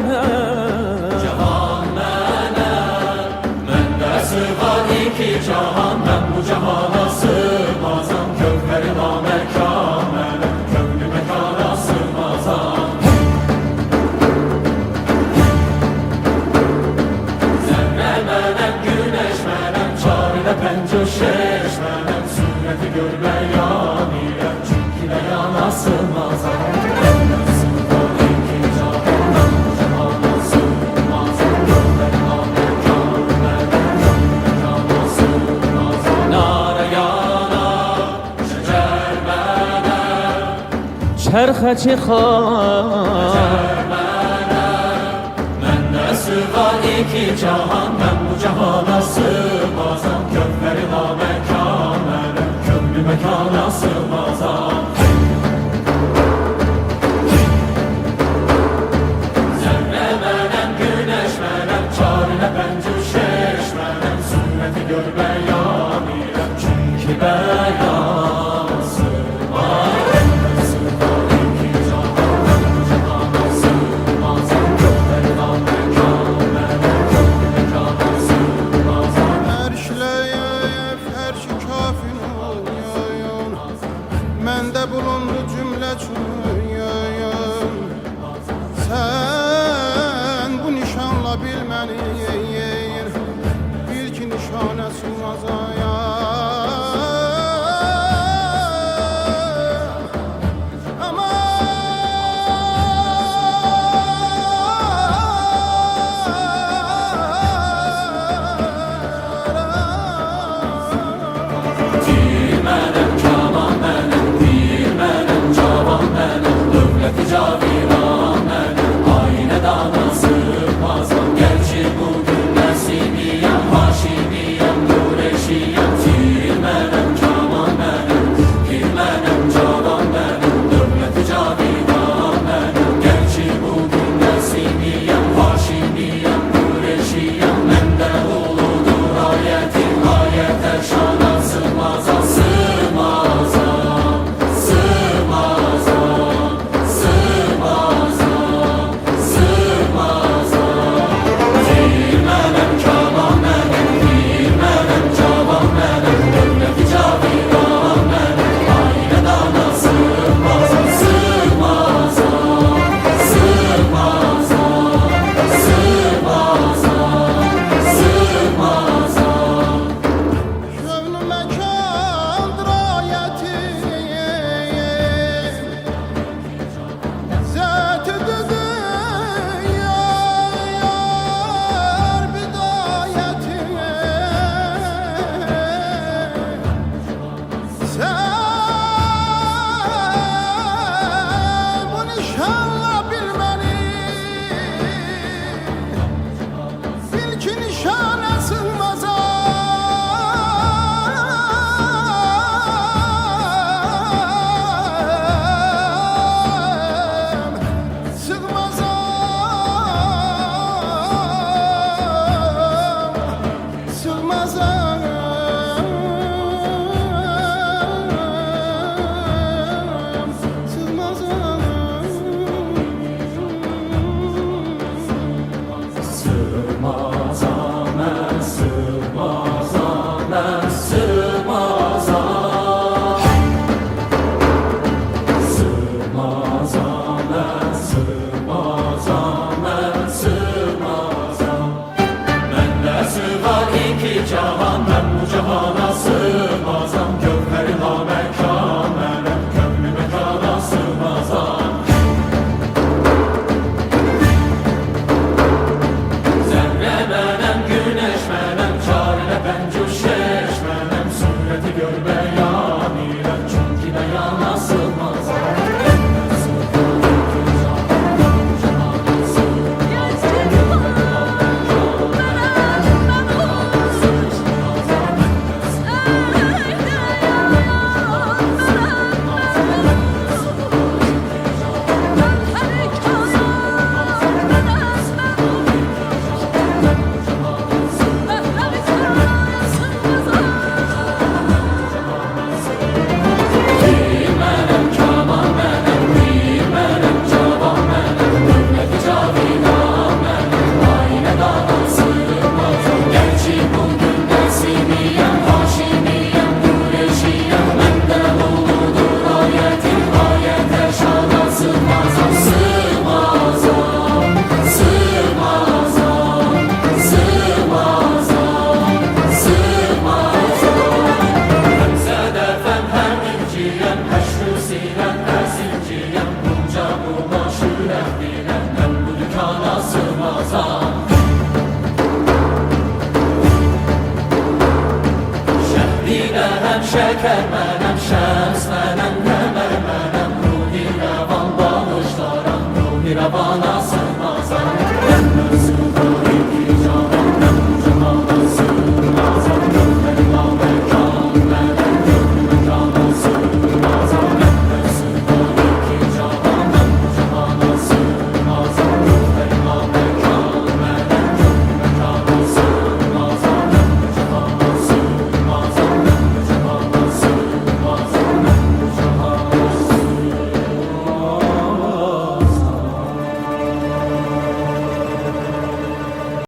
mənəm. Cahan mənəm, məndə sığar iki cahan. Mən bu cahana sığmazam, gövhəri naməkan mənəm, könlü məkana sığmazam. Zərrə mənəm, güneş mənəm, çarədə pəncöşeş mənəm. Sürəti görməyən irəm, çünki də yana sığmazam. Çərxəçi xan Məndə sığar iki cahan. Mən bu cahana sığmazam, gövhəri naməkan mənəm, könlü məkana sığmazam. Zərrə mənəm, güneş mənəm, çarədə pəncöşeş mənəm. Sürəti görməyən irəm, çünki bəyan sığmazam. Məndə bulundu cümlə çürüyün. Sən bu nişanla bil məni, bil ki nişanə sığmazayam. Caviran mənəm, aynə dana sığmazam. Gerçi bugün Nəsimiyəm, Haşimiyəm, Nureşiyəm. Tir mənəm, kaman mənəm, pir mənəm, cavan mənəm, dövləti caviran mənəm. Gerçi bugün Nəsimiyəm, Haşimiyəm, Nureşiyəm. Məndə uludur ayətim, ayətə şana sığmazam, sığmazam, sığmazam. Cahan mən bu cahana sığmazam, gövhəri naməkan mənəm, könlü məkana sığmazam. Zərrə sığmazam Şehrinə hem şeker